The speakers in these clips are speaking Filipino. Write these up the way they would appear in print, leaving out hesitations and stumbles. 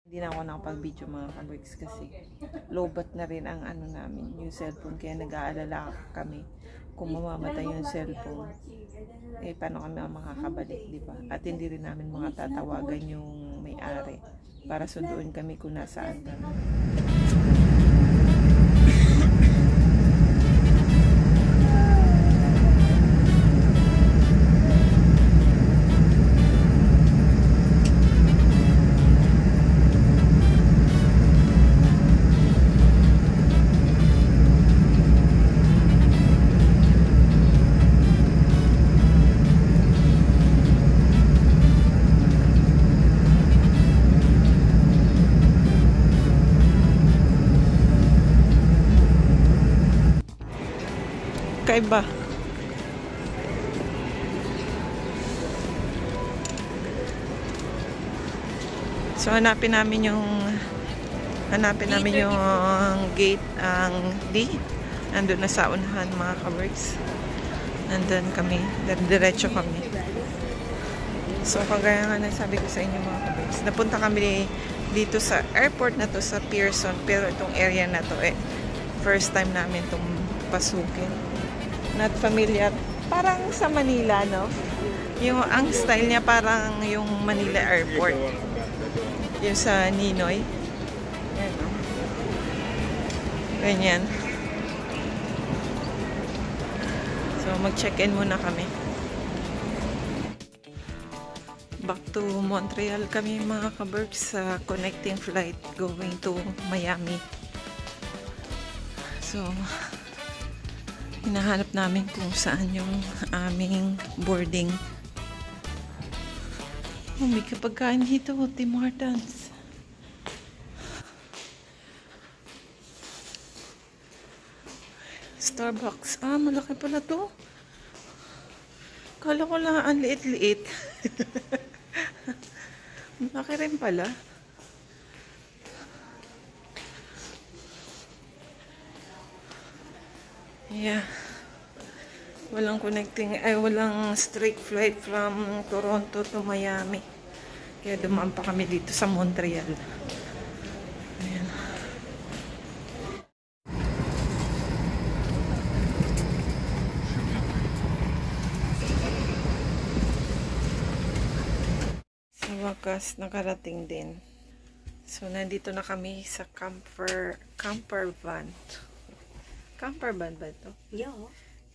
Hindi na ako nakapag-video mga kaberks kasi lowbat na rin ang ano namin, yung cellphone. Kaya nag-aalala kami kung mamamatay yung cellphone. Eh, paano kami makakabalik, di ba? At hindi rin namin tatawagan yung may-ari para sunduin kami kung nasaan kami. Kaiba. So hanapin namin yung gate ang D. Nandun na sa unahan mga kaberks. Nandun kami, diretso kami. So kagaya nga sabi ko sa inyo mga kaberks, napunta kami dito sa airport na to sa Pearson, pero itong area na to first time namin itong pasukin. Not familiar. Parang sa Manila, no? Ang style niya parang yung Manila Airport. Yung sa Ninoy. Ayan, no? Ganyan. So, mag-check-in muna kami. Back to Montreal kami mga kaberks sa connecting flight going to Miami. So, hinahanap namin kung saan yung aming boarding. Oh, may kapagkain dito, Tim Hortons. Starbucks. Ah, malaki pala to. Kala ko lang ang liit-liit. Malaki rin pala. Yeah. Walang walang straight flight from Toronto to Miami. Kaya dumaan pa kami dito sa Montreal. Ayan. Sa wakas, nakarating din. So, nandito na kami sa camper van. Camper van ba ito? Yeah.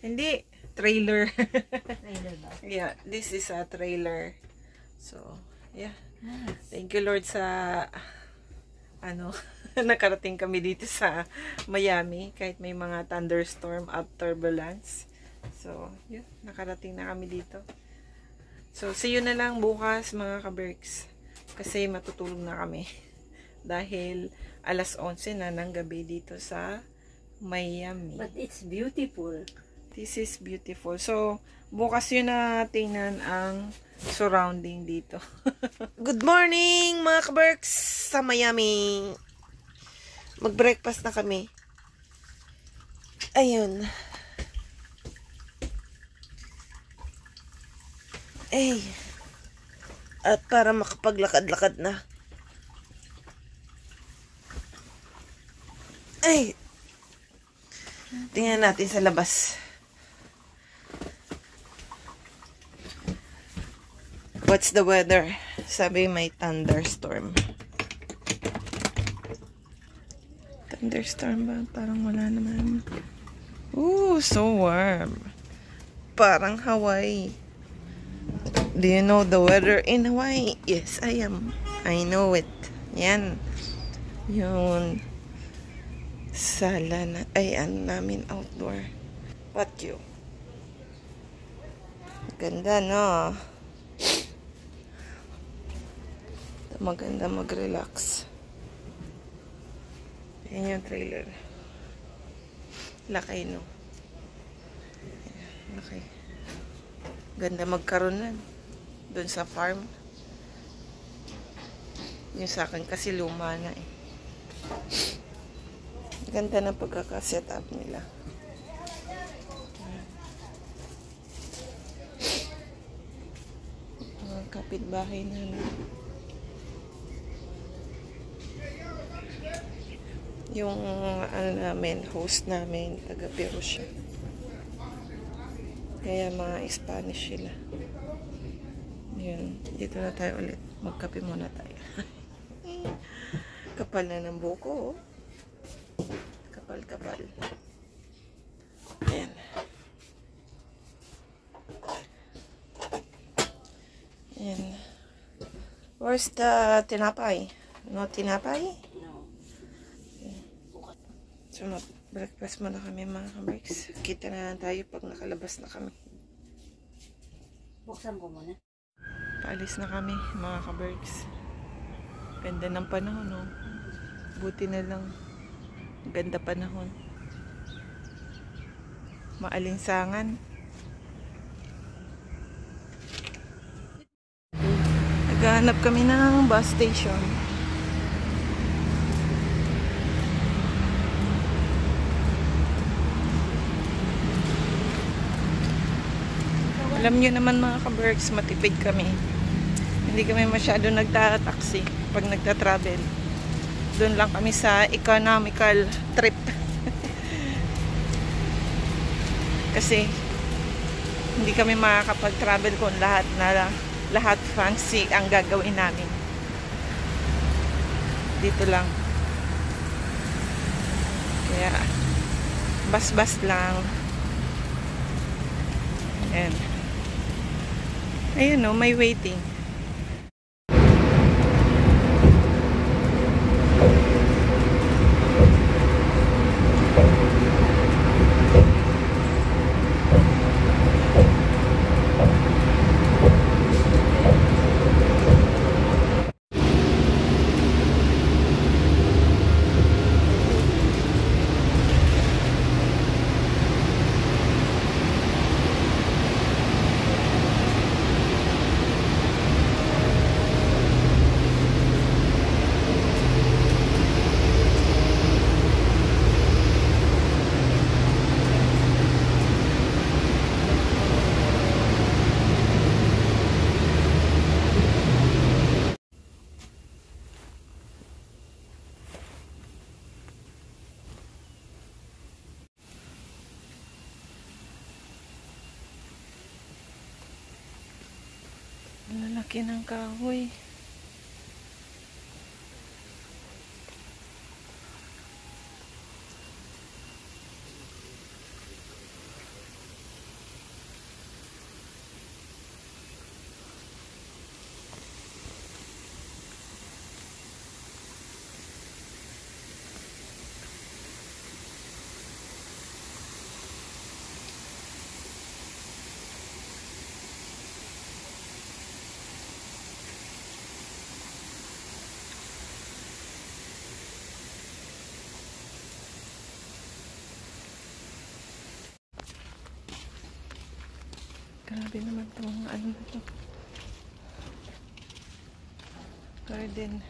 Hindi. Trailer. Trailer ba? Yeah, this is a trailer. So, yeah. Nice. Thank you Lord sa nakarating kami dito sa Miami kahit may mga thunderstorm at turbulence. So, yeah, nakarating na kami dito. So, see you na lang bukas mga kaberks. Kasi matutulog na kami. Dahil alas 11 na ng gabi dito sa Miami. But it's beautiful. This is beautiful. So, bukas yun na tingnan ang surrounding dito. Good morning mga kaberks sa Miami. Mag-breakfast na kami. Ayun. Ay. At para makapaglakad-lakad na. Ay. Tingnan natin sa labas. What's the weather? Sabi may thunderstorm. Thunderstorm ba? Parang wala naman. Ooh, so warm. Parang Hawaii. Do you know the weather in Hawaii? Yes, I am. I know it. Yan. Yun. Sala na. Ay, namin outdoor. Patio. Ganda, no? Maganda mag-relax. Yan yung trailer. Laki, no? Laki. Ganda magkaroon na. Doon sa farm. Yung sa akin kasi luma na eh. Ganda na pagkaka-set up nila. Mga kapitbahay namin. Yung ano namin, host namin, taga Peru siya. Kaya mga Spanish sila. Yun, dito na tayo ulit. Magkape muna tayo. Kapal na ng buko. Kapal. Ayan. Ayan. Where's the tinapay? No tinapay? No. So, mag-breakfast muna kami mga kabricks. Kita na lang tayo pag nakalabas na kami. Buksan ko muna. Paalis na kami mga kabricks. Ganda ng panahon, no? Buti na lang. Ganda panahon. Maalinsangan. Naghahanap kami ng bus station. Alam nyo naman mga kaberks, matipid kami. Hindi kami masyado nagtataksi pag nagta-travel. Doon lang kami sa economical trip. Kasi hindi kami makakapag-travel kung lahat fancy ang gagawin namin. Dito lang. Kaya bas-bas lang. Ayan. Ayun, no, may waiting. Lalaki ng kahoy. Grabe naman itong ano na ito. Garden.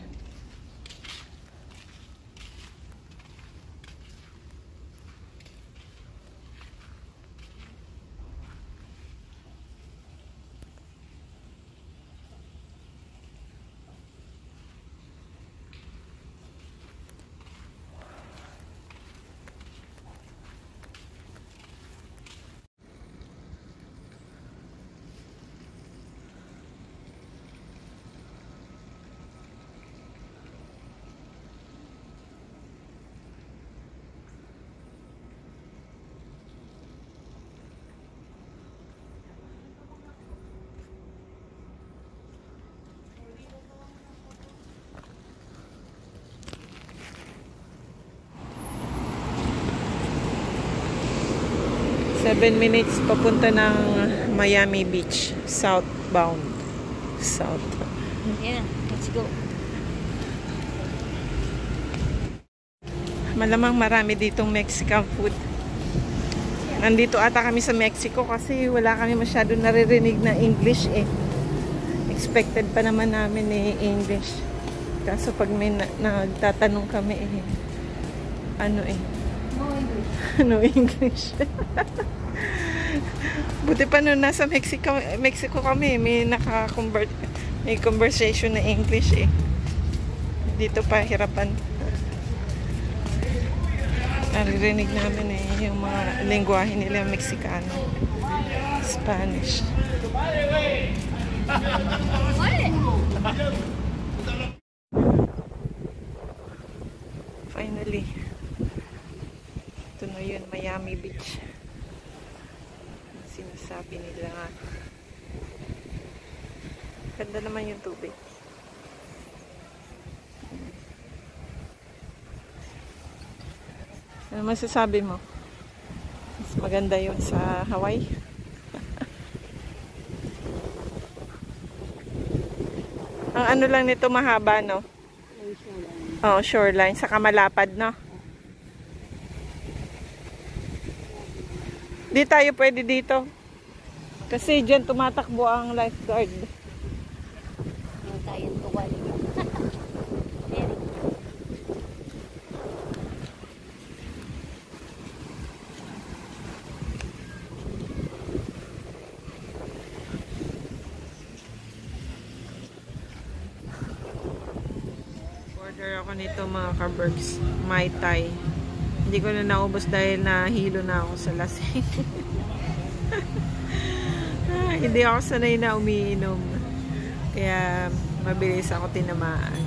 Seven minutes papunta ng Miami Beach, southbound. South. Yeah, let's go. Malamang marami ditong Mexican food. Nandito ata kami sa Mexico kasi wala kami masyado naririnig na English eh. Expected pa naman namin eh English. Kaso pag may nagtatanong kami eh, ano eh, No English. no English. Buti pa nung nasa Mexico kami, may may conversation na English eh. Dito pa hirapan. Naririnig namin yung mga lengguwahe nila Mexicano, Spanish. Finally, ito na yun, Miami Beach. Sinasabi nila nga. Ganda naman yung tubig. Ano masasabi mo? Mas maganda yun sa Hawaii. Ang ano lang nito mahaba, no? Oo, shoreline. Saka malapad, no? Di tayo pwede dito. Kasi dyan tumatakbo ang lifeguard. Tayong tuwal. Order ako nito mga ka-berks. Mai Tai. Hindi ko na naubos dahil nahilo na ako sa lasing. Hindi ako sanay na umiinom. Kaya mabilis ako tinamaan.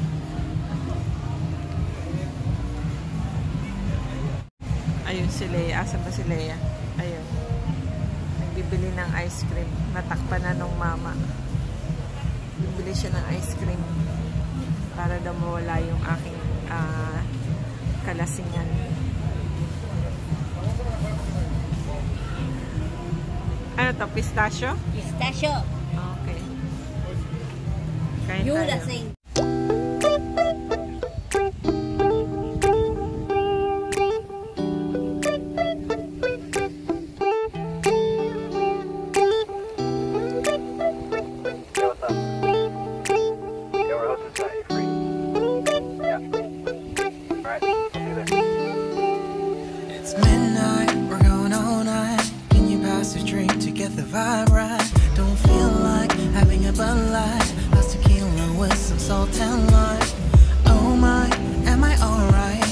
Ayun si Leia. Asa ba si Leia? Ayun. Nagbibili ng ice cream. Natakpan na nung mama. Bibili siya ng ice cream para daw mawala yung aking kalasingan. Ano to? Pistachio? Pistachio. Okay. Kain You tayo. the same. It's midnight, we're going all night. Can you pass a drink to get the vibe right? Don't feel like having a Bud Light. Last tequila with some salt and lime. Oh my, am I alright?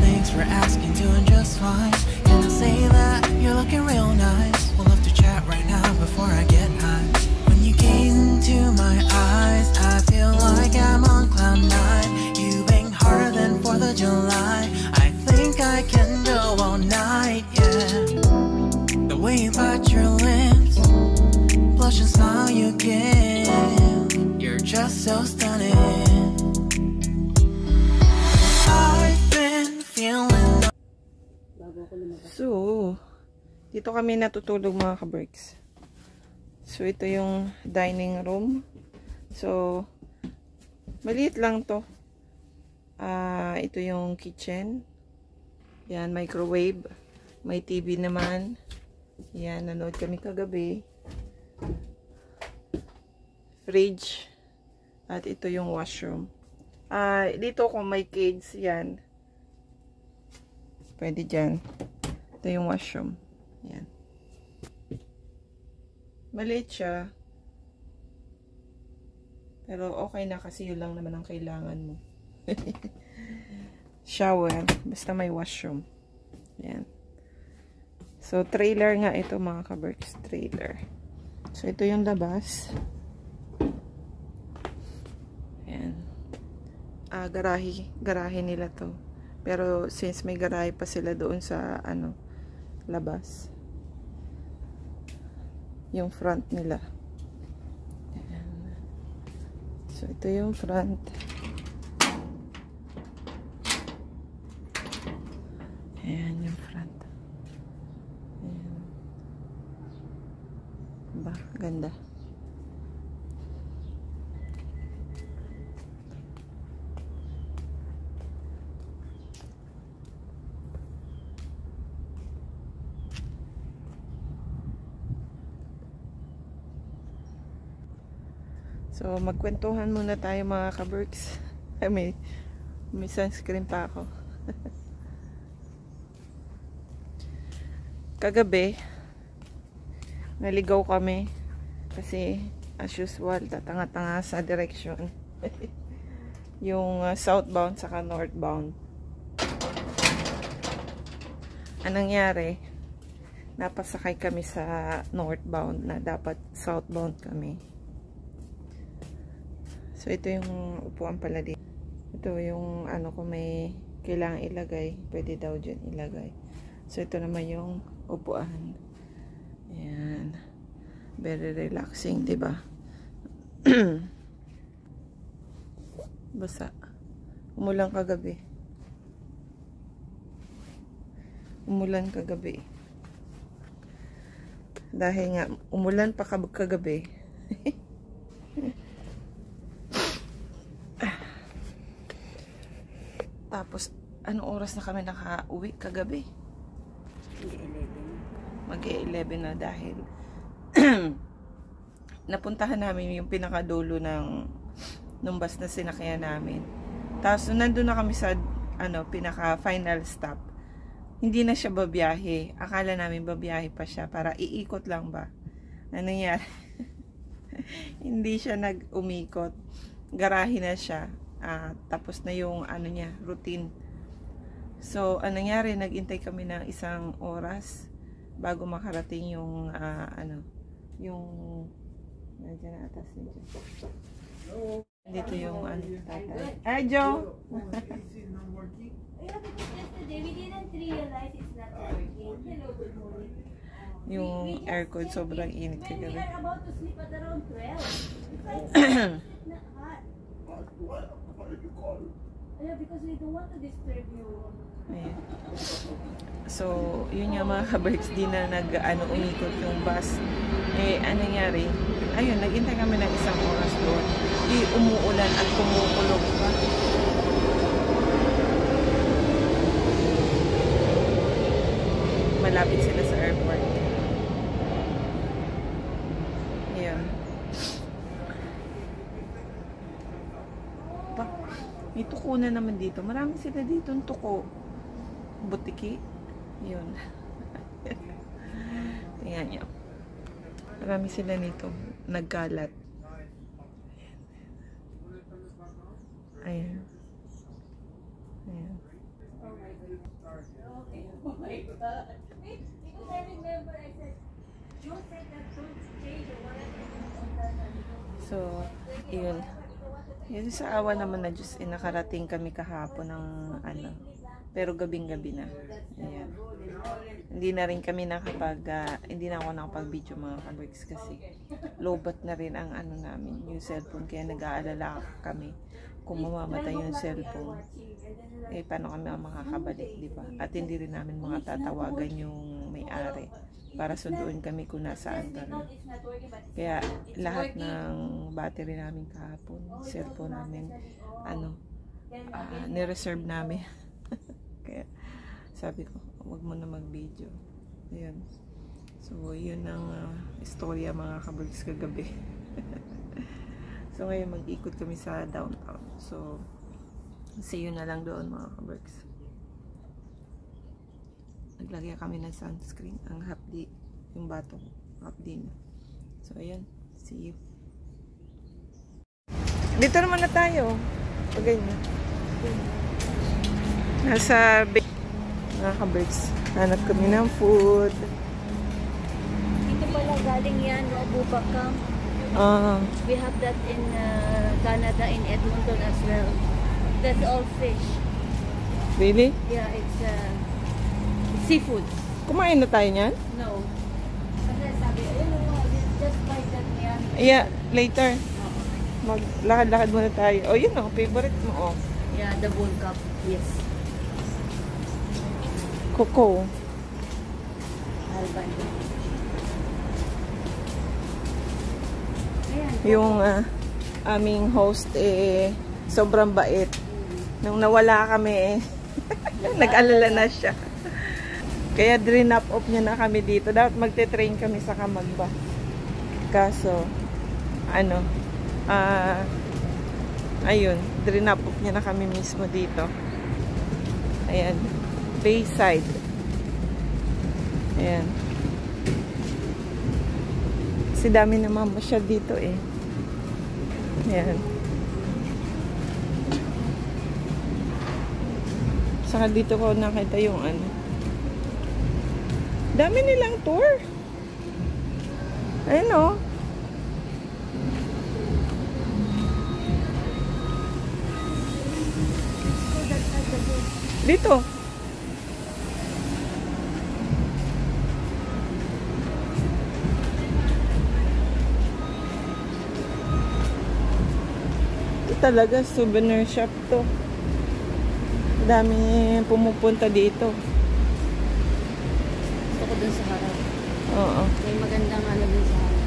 Thanks for asking, doing just fine. Can I say that you're looking real nice? We'll have to chat right now before I get high. When you gaze into my eyes, I feel like I'm on cloud nine. You bang harder than 4th of July. I think I can go all night, yeah. The way you bite your lips, blush and smile you give, you're just so stunning. I've been feeling. So, dito kami natutulog mga ka-berks. So, ito yung dining room. So, maliit lang to. Ito yung kitchen. Yan, microwave. May TV naman. Yan, nanood kami kagabi. Fridge. At ito yung washroom. Dito kung may kids, yan. Pwede dyan. Ito yung washroom. Yan. Maliit siya. Pero okay na kasi yun lang naman ang kailangan mo. Shower. Basta may washroom. Yan. So, trailer nga ito mga ka-berks. Trailer. So, ito yung labas. Yan. Garahe nila to. Pero, since may garahe pa sila doon sa, labas. Yung front nila. Yan. So, ito yung front. Ayan yung front. Ayan. Ba, ganda. So, magkwentuhan muna tayo mga ka-berks. may sunscreen pa ako. Kagabi, naligaw kami kasi as usual, tatanga-tanga sa direction. Yung southbound saka northbound. Anong nangyari? Napasakay kami sa northbound na dapat southbound kami. So, ito yung upuan pala dito. Ito yung ano kung may kailangan ilagay. Pwede daw dyan ilagay. So, ito naman yung upuan. Ayan. Very relaxing, diba? Basa. Umulan kagabi. Umulan kagabi. Dahil nga, umulan pa kagabi. Tapos, anong oras na kami naka-uwi kagabi? Mag-11 na dahil napuntahan namin yung pinakadulo ng bus na sinakyan namin. Tapos, nandun na kami sa pinaka-final stop. Hindi na siya babiyahe. Akala namin babiyahe pa siya para iikot lang ba. Ano nangyari? Hindi siya nag-umikot. Garahe na siya. Tapos na yung routine. So, anong nangyari? Nag-intay kami ng 1 oras bago makarating yung nandiyan na atas niya. Dito yung tatay. Hi, Joe! Yeah, because yesterday we didn't realize it's not working. Hello, good morning. Yung aircon sobrang init When we kagabi. are about to sleep at around 12. It's like, it's not hot. Yeah, because we don't want to disturb you. Ayan. So, yun nga mga kabikes, di na umikot yung bus. Anong nangyari? Ayun, nag-intay kami ng 1 oras doon. Umuulan at kumukulog pa. Malapit sila sa airport. Ayan. May tuko na naman dito. Marami sila dito ng tuko. Butiki. Yun. Tingnan nyo. Marami sila nito. Nagkalat. Ayan. Ayan. Oh my God. Because I remember I said, Joe said that don't change or whatever. So, yun. Yun sa awa naman na Diyos, nakarating kami kahapon ng pero gabing-gabi na. Ayan. Hindi na rin kami hindi na ako nakapag-video mga kabricks kasi lobat na rin ang namin, yung cellphone. Kaya nag-aalala kami kung mamamatay yung cellphone. Paano kami makakabalik, di ba? At hindi rin namin mga tatawagan yung may-ari para sunduin kami kung nasaan kami. Kaya lahat ng battery namin kahapon, cellphone namin, ni-reserve namin. Kaya sabi ko, wag mo na mag-video. Ayun. So, yun ang istorya mga kabricks kagabi. So, ngayon mag-ikot kami sa downtown. So, see you na lang doon mga kabricks. Naglagay kami ng sunscreen. Ang hapdi, yung batong hapdi na. So, ayan. See you. Dito naman na tayo. Pag ganyan. Nasa mga kabricks. Hanap kami ng food. Dito pala galing yan, Bubakam. We have that in Canada, in Edmonton as well. That's all fish. Really? Yeah, it's seafood. Kumain na tayo niyan? No. Kasi sabi, just like that yan. Yeah, later. Maglakad-lakad muna tayo. Oh, yun o. Favorite mo, oh. Yeah, the bull cup. Yes. Coco. Alban. Yung aming host sobrang bait. Nung nawala kami nag-alala na siya. Kaya drinap off niya na kami dito. Dapat magte-train kami sa Kamagba. Kaso ayun, drinap off niya na kami mismo dito. Ayan, Bayside. Ayan. Kasi dami naman masyad dito eh. Ayan. Saka dito ko nakita yung Dami nilang tour. Ayun o. Dito. Ito talaga souvenir shop to. Dami pumupunta dito. Gusto ko dun sa harap. Oo. May magandang ano dun sa harap.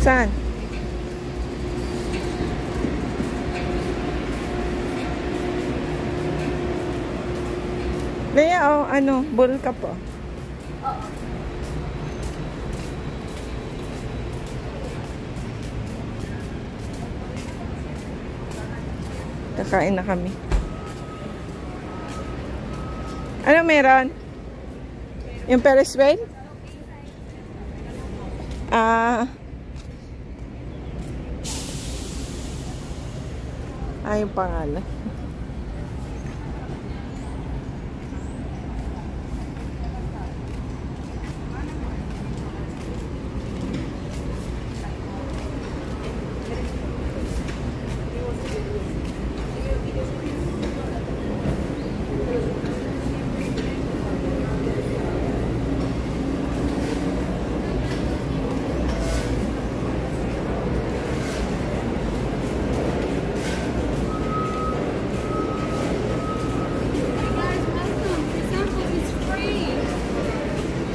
Saan? Kaya ano, bull ka po. Oo. Kakain na kami. Ano meron? Yung Ferris wheel? Yung pangalan.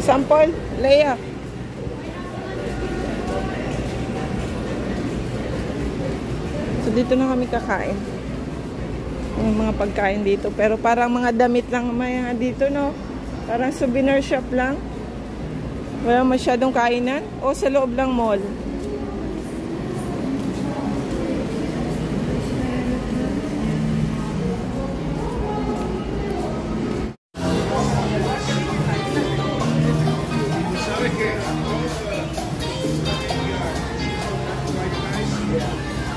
Sample, Leia. So dito na kami kakain. Yung mga pagkain dito. Pero parang mga damit lang may dito, no? Parang souvenir shop lang. Wala masyadong kainan. O sa loob lang mall.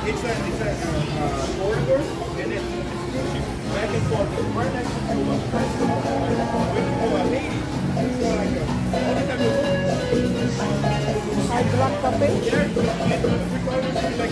It's a corridor, and it's back and forth. Right next to when you go a Haiti, it's like every time you go. Hard rock cafe. Yeah, regardless of like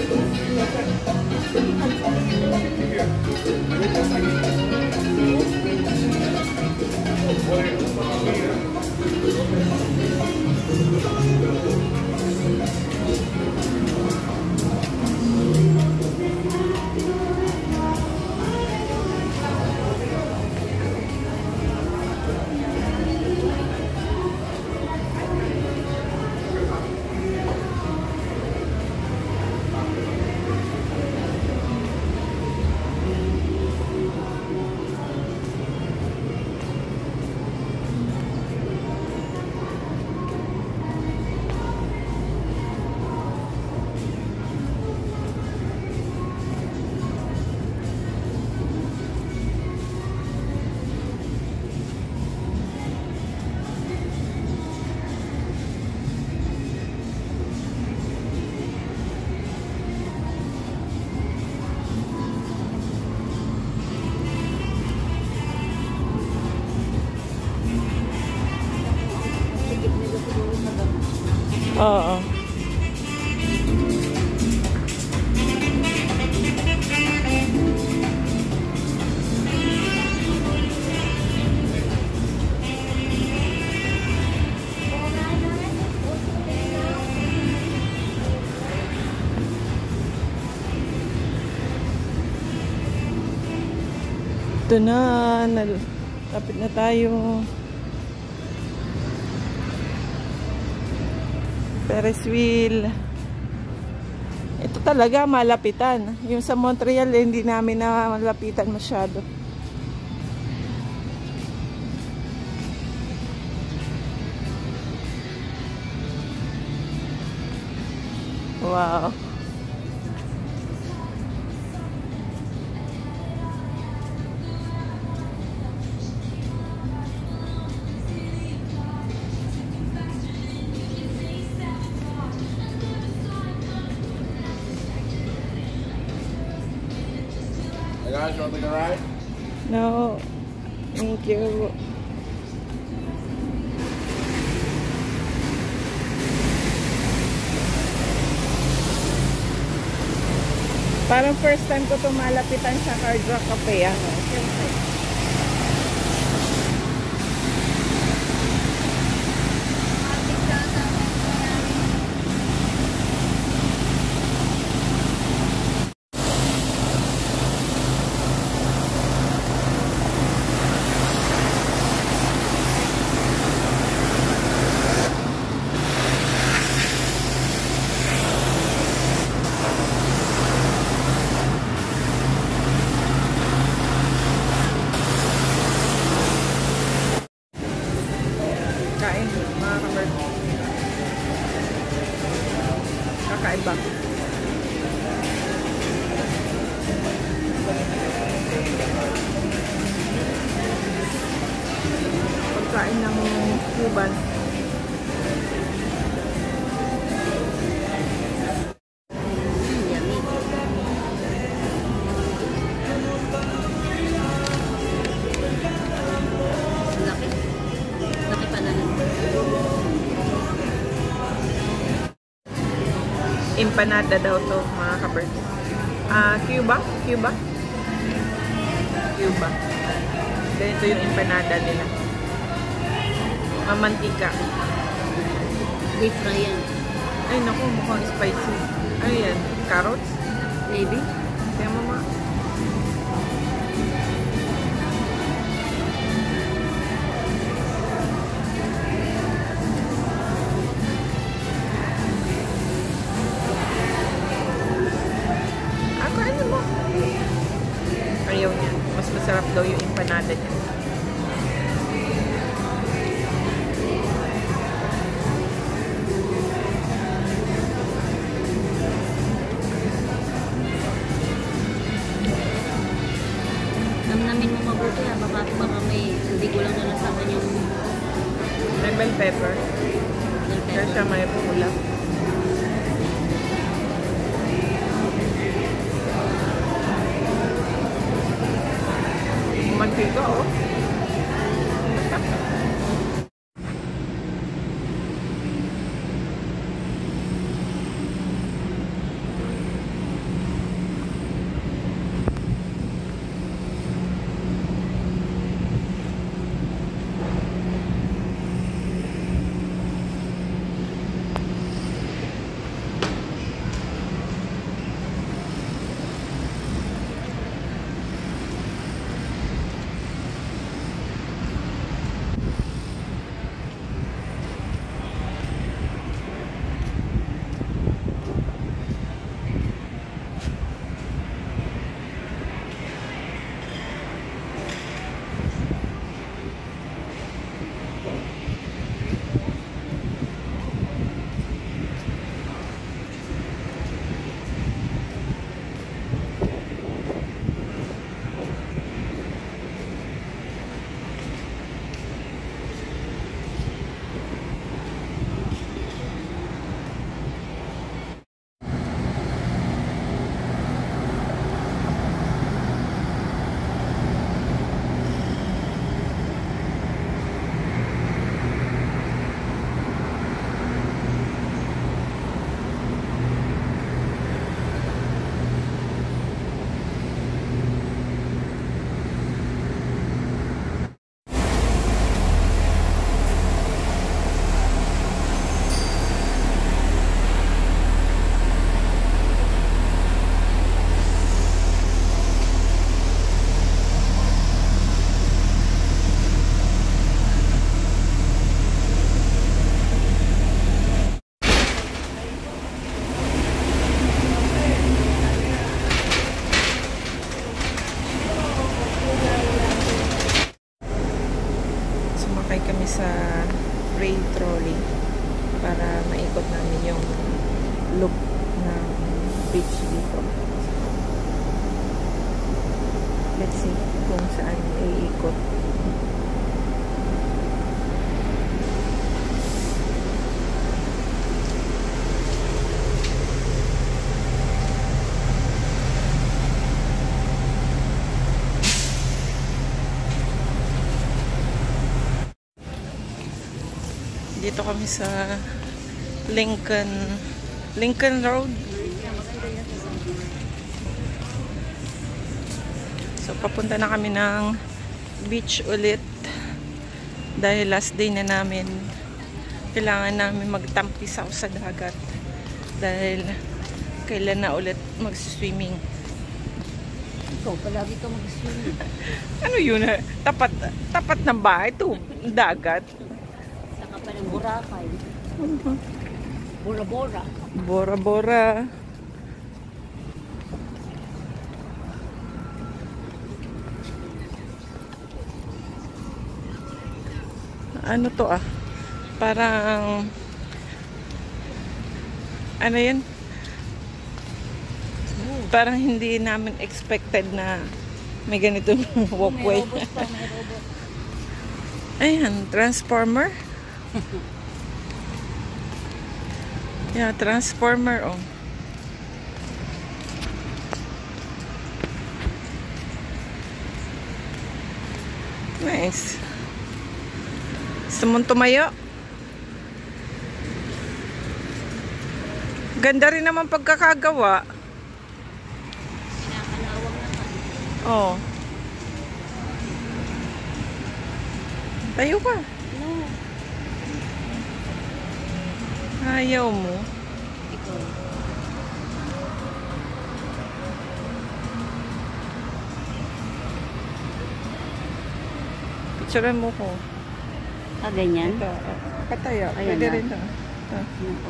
Oo. Ito na, lapit na tayo. Ferris wheel. Ito talaga malapitan. Yung sa Montreal hindi namin na malapitan masyado. Wow. Hey guys, you want to take a ride? No. Thank you. Parang first time ko tumalapitan sa Hard Rock Cafe. Kain, mga kamer. Kakaiba. Pagkain ng Cuban. Empanada daw to, mga kabert. Cuba? Cuba? Cuba. Ganito yung empanada nila. Mamantika. Deep fry yan. Ay, naku, mukhang spicy. Ano yan? Carrots? Maybe. Kaya mama. Ano mo? Ayaw niya. Mas masarap daw yung empanada niya. Namnamin mo mabuti ha. Baka may hindi ko lang nalasahan yung May bell pepper. Kaya siya may pula. Mantika, oh. Sumakay kami sa freight trolley para maikot namin yung loop ng beach dito. Let's see kung saan iikot. Dito kami sa Lincoln Road. So papunta na kami ng beach ulit dahil last day na namin. Kailangan namin magtampisaw sa dagat dahil kailan na ulit mag-swimming. Ikaw, palagi ka mag-swimming. Ano yun? Tapat ng bahay ito, dagat. Saka pa ng Boracay. Bora-bora. Bora-bora. Ano to ah? Parang ano yun? Parang hindi namin expected na may ganitong walkway. May robot pa, may robot. Ayan, transformer. Yeah, transformer oh. Nice. Gusto mong tumayo? Ganda rin naman pagkakagawa. Kinakalawang naman. Oh. Tayo ka. No. Ayaw mo. Ikaw. Picturean mo ko. Ah, ganyan? Ito. Pataya. Ayan Pwede na. rin to. Ito. Ako.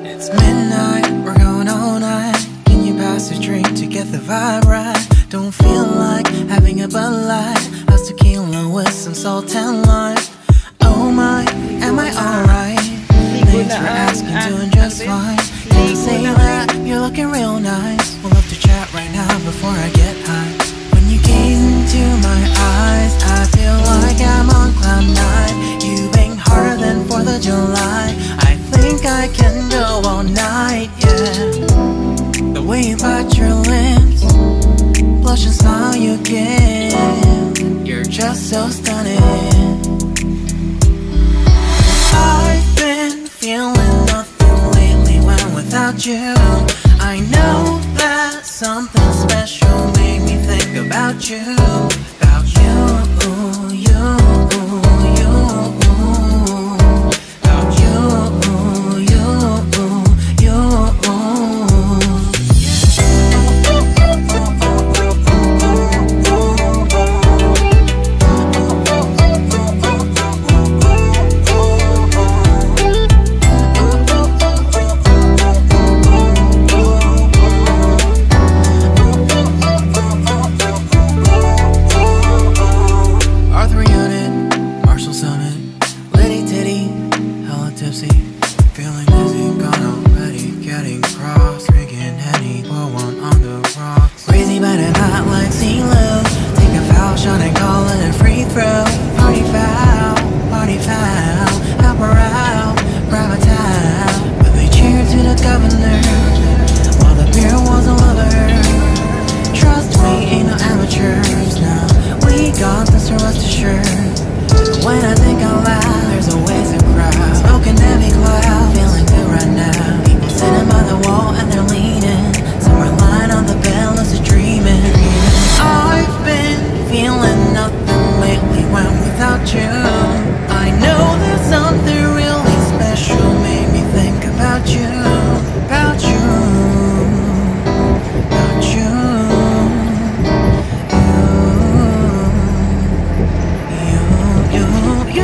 It's midnight, we're going all night. Can you pass a drink to get the vibe right? Don't feel like having a Bud Light. How's tequila with some salt and lime? Oh my, am I alright? Thanks for asking, doing just fine. Can you say that you're looking real nice? We'll love to chat right now before I get high. When you gaze into my eyes, I feel like I'm on cloud nine. You bang harder than 4th of July. I think I can go all night, yeah. The way you bite your lips, blush and smile you give, you're just so stunning. I've been feeling nothing lately when without you. I know that something special made me think about you. About you, you, you. About you, you, you. Arthur Unit, Marshall Summit, Liddy Titty, hella tipsy, feeling dizzy, gone already, getting cross, drinking Henny, pour one on the rocks. Crazy but I'm hot like CeeLo, take a foul shot and call it a free throw. Party foul, help her out, grab a towel. But they cheered to the governor, while the beer was a lover. Trust me, ain't no amateurs now. We got this, so rest assured. When I think out loud, there's always a crowd. Smoking heavy cloud, feeling good right now. People sitting by the wall and they're leaning. Some are lying on the bed, lucid dreaming. I've been feeling nothing lately when without you. I know there's something really special made me think about you. About you. About you. You, you, you.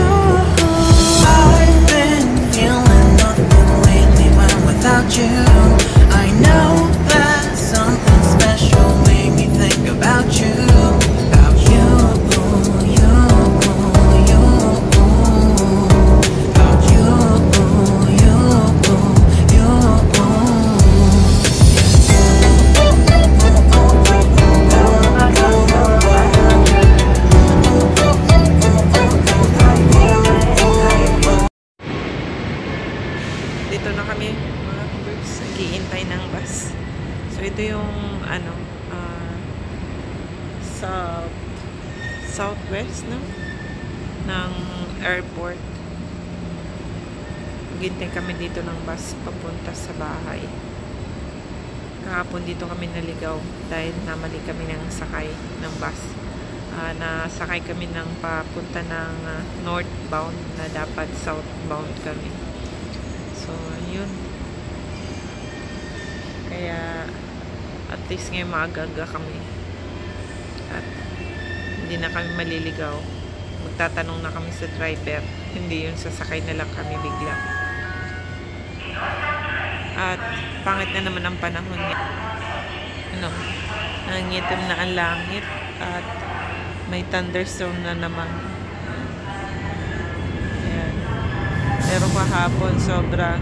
ng airport. Maghintay kami dito ng bus papunta sa bahay. Kahapon dito kami naligaw dahil namali kami ng sakay ng bus. Nasakay kami ng papunta ng northbound na dapat southbound kami. So, yun. Kaya, at least ngayon maaga-aga kami. At hindi na kami maliligaw. Magtatanong na kami sa driver. Hindi yun, sasakay na lang kami bigla. At pangit na naman ang panahon niya. Nangitim na ang langit at may thunderstorm na naman. Ayan. Pero kahapon sobra.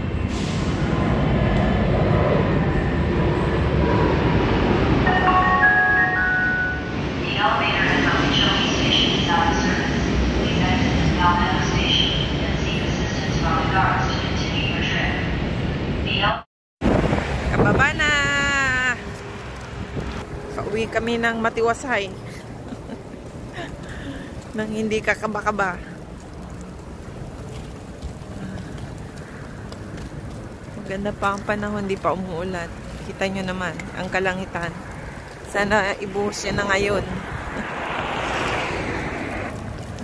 The elevator at Mount Chili Station is out of service. Please exit the Palmetto Station and seek assistance from the guards to continue your trip. Kababa na! Pauwi kami ng Matiwasay. Nang hindi kakaba-kaba. Maganda pa ang panahon, hindi pa umuulan. Kita nyo naman, ang kalangitan. Sana ibuhos yan na ngayon.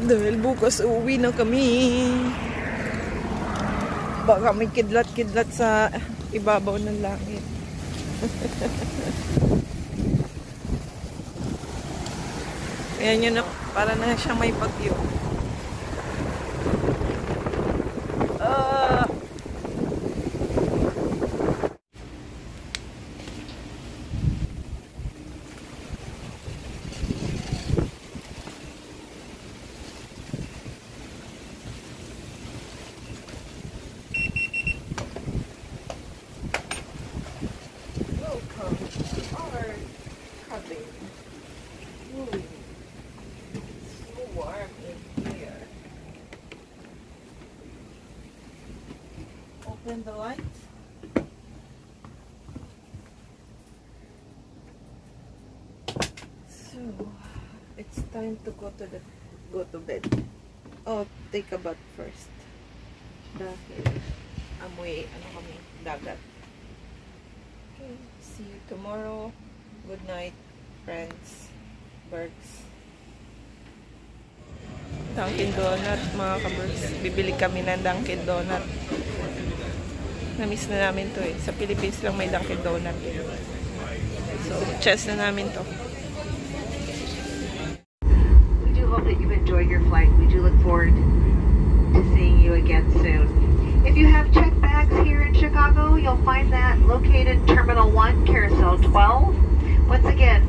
Dahil bukas uuwi na kami. Baka may kidlat-kidlat sa ibabaw ng langit. Ayan yun na, para na siyang may bagyo. Welcome to our cabin. Ooh. So warm in here. Open the light. So it's time to go to bed. Oh, take a bath first. Dahil amoy kami, dagat. Okay, see you tomorrow. Good night, friends. Bergs. Dunkin Donut, mga kabergs. Bibili kami ng Dunkin Donut. Na-miss na namin to eh. Sa Philippines lang may Dunkin Donut eh. So, chest na namin to. We do hope that you enjoyed your flight. We do look forward to seeing you again soon. If you have checked bags here in Chicago, you'll find that located Terminal 1, Carousel 12. Once again,